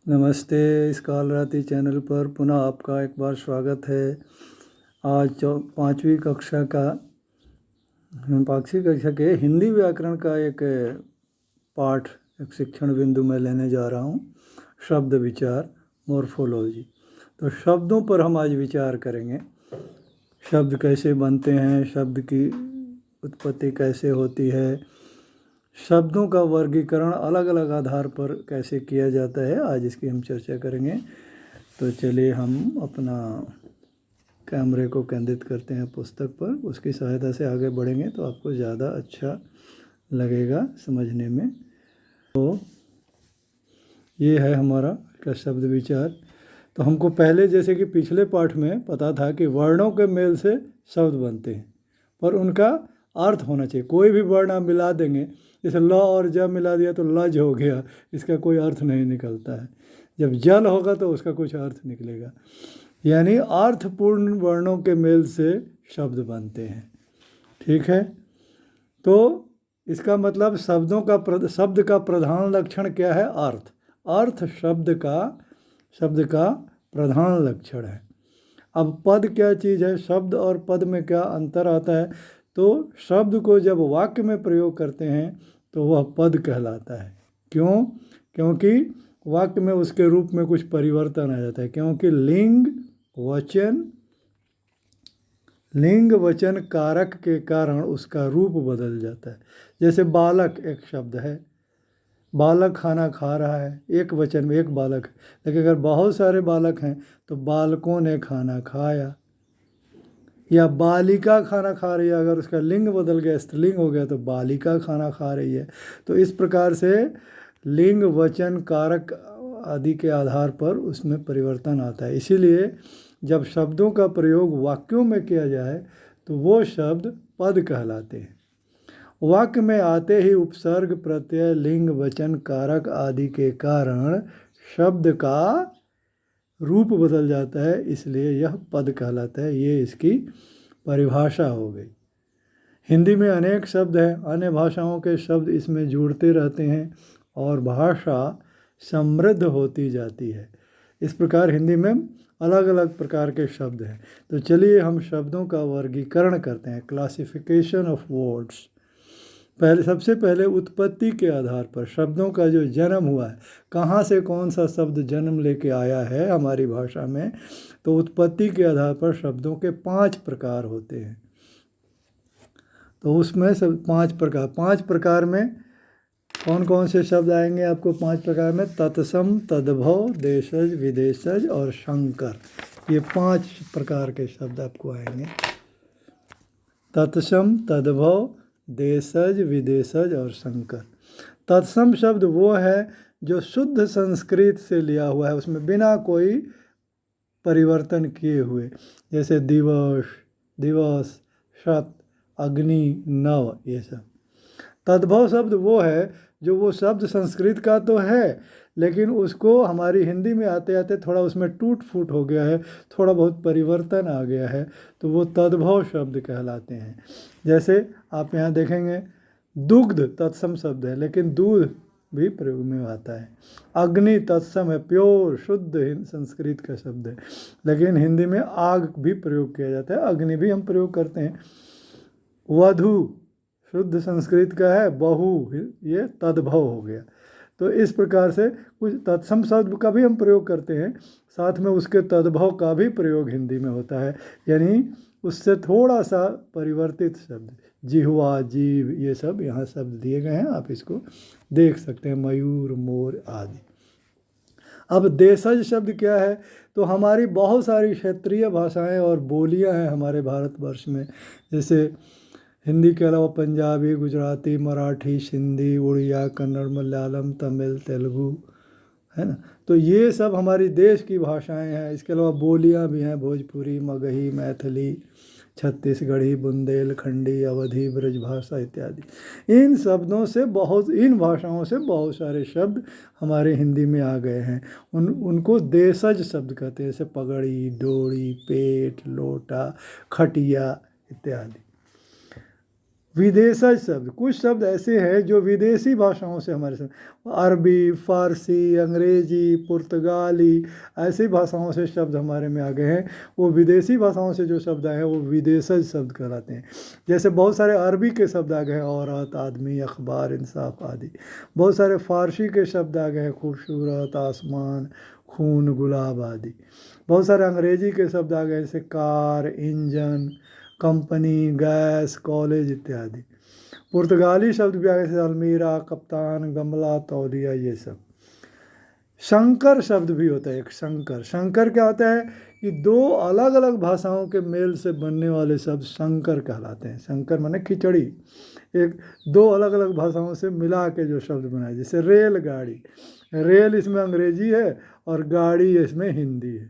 नमस्ते। इस कालरात्रि चैनल पर पुनः आपका एक बार स्वागत है। आज पाँचवीं कक्षा के हिंदी व्याकरण का एक पाठ, एक शिक्षण बिंदु मैं लेने जा रहा हूँ। शब्द विचार, मॉर्फोलॉजी। तो शब्दों पर हम आज विचार करेंगे। शब्द कैसे बनते हैं, शब्द की उत्पत्ति कैसे होती है, शब्दों का वर्गीकरण अलग अलग आधार पर कैसे किया जाता है, आज इसकी हम चर्चा करेंगे। तो चलिए हम अपना कैमरे को केंद्रित करते हैं पुस्तक पर, उसकी सहायता से आगे बढ़ेंगे तो आपको ज़्यादा अच्छा लगेगा समझने में। तो ये है हमारा का शब्द विचार। तो हमको पहले, जैसे कि पिछले पाठ में पता था कि वर्णों के मेल से शब्द बनते हैं, पर उनका अर्थ होना चाहिए। कोई भी वर्ण आप मिला देंगे, जैसे ल और ज मिला दिया तो लज हो गया, इसका कोई अर्थ नहीं निकलता है। जब जल होगा तो उसका कुछ अर्थ निकलेगा। यानी अर्थपूर्ण वर्णों के मेल से शब्द बनते हैं। ठीक है। तो इसका मतलब शब्द का प्रधान लक्षण क्या है? अर्थ। अर्थ शब्द का प्रधान लक्षण है। अब पद क्या चीज़ है? शब्द और पद में क्या अंतर आता है? तो शब्द को जब वाक्य में प्रयोग करते हैं तो वह पद कहलाता है। क्यों? क्योंकि वाक्य में उसके रूप में कुछ परिवर्तन आ जाता है, क्योंकि लिंग वचन कारक के कारण उसका रूप बदल जाता है। जैसे बालक एक शब्द है, बालक खाना खा रहा है, एक वचन में एक बालक है। लेकिन अगर बहुत सारे बालक हैं तो बालकों ने खाना खाया। या बालिका खाना खा रही है, अगर उसका लिंग बदल गया, स्त्रीलिंग हो गया, तो बालिका खाना खा रही है। तो इस प्रकार से लिंग वचन कारक आदि के आधार पर उसमें परिवर्तन आता है। इसीलिए जब शब्दों का प्रयोग वाक्यों में किया जाए तो वो शब्द पद कहलाते हैं। वाक्य में आते ही उपसर्ग, प्रत्यय, लिंग वचन कारक आदि के कारण शब्द का रूप बदल जाता है, इसलिए यह पद कहलाता है। ये इसकी परिभाषा हो गई। हिंदी में अनेक शब्द हैं, अन्य भाषाओं के शब्द इसमें जुड़ते रहते हैं और भाषा समृद्ध होती जाती है। इस प्रकार हिंदी में अलग अलग प्रकार के शब्द हैं। तो चलिए हम शब्दों का वर्गीकरण करते हैं, क्लासिफिकेशन ऑफ वर्ड्स। सबसे पहले उत्पत्ति के आधार पर शब्दों का जो जन्म हुआ है, कहाँ से कौन सा शब्द जन्म लेके आया है हमारी भाषा में, तो उत्पत्ति के आधार पर शब्दों के 5 प्रकार होते हैं। तो उसमें सब 5 प्रकार में कौन कौन से शब्द आएंगे आपको? 5 प्रकार में तत्सम, तद्भव, देशज, विदेशज और शंकर। ये 5 प्रकार के शब्द आपको आएंगे। तत्सम, तद्भव, देशज, विदेशज और शंकर। तत्सम शब्द वो है जो शुद्ध संस्कृत से लिया हुआ है, उसमें बिना कोई परिवर्तन किए हुए, जैसे दिवस, शत, अग्नि, नव, ये सब। तद्भव शब्द वो है जो वो शब्द संस्कृत का तो है, लेकिन उसको हमारी हिंदी में आते आते थोड़ा उसमें टूट फूट हो गया है, थोड़ा बहुत परिवर्तन आ गया है, तो वो तद्भव शब्द कहलाते हैं। जैसे आप यहाँ देखेंगे, दुग्ध तत्सम शब्द है, लेकिन दूध भी प्रयोग में आता है। अग्नि तत्सम है, प्योर शुद्ध संस्कृत का शब्द है, लेकिन हिंदी में आग भी प्रयोग किया जाता है, अग्नि भी हम प्रयोग करते हैं। वधु शुद्ध संस्कृत का है, बहु ये तद्भव हो गया। तो इस प्रकार से कुछ तत्सम शब्द का भी हम प्रयोग करते हैं, साथ में उसके तद्भव का भी प्रयोग हिंदी में होता है, यानी उससे थोड़ा सा परिवर्तित शब्द। जिह्वा, जीव, ये सब यहाँ शब्द दिए गए हैं, आप इसको देख सकते हैं, मयूर, मोर आदि। अब देशज शब्द क्या है? तो हमारी बहुत सारी क्षेत्रीय भाषाएं और बोलियां हैं हमारे भारतवर्ष में, जैसे हिंदी के अलावा पंजाबी, गुजराती, मराठी, सिंधी, उड़िया, कन्नड़, मलयालम, तमिल, तेलुगु, है ना। तो ये सब हमारी देश की भाषाएं हैं। इसके अलावा बोलियां भी हैं, भोजपुरी, मगही, मैथिली, छत्तीसगढ़ी, बुंदेलखंडी, अवधी, ब्रजभाषा इत्यादि। इन भाषाओं से बहुत सारे शब्द हमारे हिंदी में आ गए हैं। उनको देशज शब्द कहते हैं, जैसे पगड़ी, डोरी, पेट, लोटा, खटिया इत्यादि। विदेशज शब्द, कुछ शब्द ऐसे हैं जो विदेशी भाषाओं से हमारे साथ, अरबी, फारसी, अंग्रेजी, पुर्तगाली, ऐसी भाषाओं से शब्द हमारे में आ गए हैं। वो विदेशी भाषाओं से जो शब्द आए हैं वो विदेशज शब्द कहलाते हैं। जैसे बहुत सारे अरबी के शब्द आ गए हैं, औरत, आदमी, अखबार, इंसाफ आदि। बहुत सारे फारसी के शब्द आ गए हैं, खूबसूरत, आसमान, खून, गुलाब आदि। बहुत सारे अंग्रेजी के शब्द आ गए जैसे car, engine, company, gas, college इत्यादि। पुर्तगाली शब्द भी आ गए जैसे अलमीरा, कप्तान, गमला, तौलिया, ये सब। शंकर शब्द भी होता है एक, शंकर। शंकर क्या होता है कि दो अलग अलग भाषाओं के मेल से बनने वाले शब्द शंकर कहलाते हैं। शंकर माने खिचड़ी, एक दो अलग अलग भाषाओं से मिला के जो शब्द बनाए। जैसे रेलगाड़ी, रेल इसमें अंग्रेजी है और गाड़ी इसमें हिंदी है।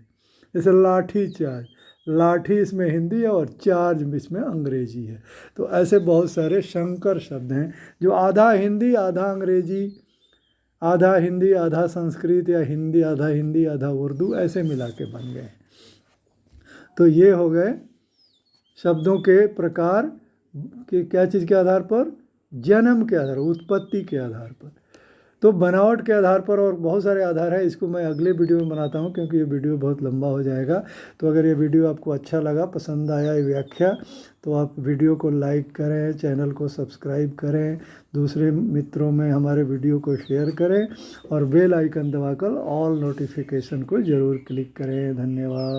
जैसे लाठी चार्ज, लाठी इसमें हिंदी है और चार्ज इसमें अंग्रेजी है। तो ऐसे बहुत सारे शंकर शब्द हैं जो आधा हिंदी आधा अंग्रेजी, आधा हिंदी आधा संस्कृत, या हिंदी आधा उर्दू, ऐसे मिला के बन गए। तो ये हो गए शब्दों के प्रकार कि क्या चीज़ के आधार पर, जन्म के आधार, उत्पत्ति के आधार पर। तो बनावट के आधार पर और बहुत सारे आधार है। इसको मैं अगले वीडियो में बनाता हूँ क्योंकि ये वीडियो बहुत लंबा हो जाएगा। तो अगर ये वीडियो आपको अच्छा लगा, पसंद आया ये व्याख्या, तो आप वीडियो को लाइक करें, चैनल को सब्सक्राइब करें, दूसरे मित्रों में हमारे वीडियो को शेयर करें और बेल आइकन दबाकर ऑल नोटिफिकेशन को ज़रूर क्लिक करें। धन्यवाद।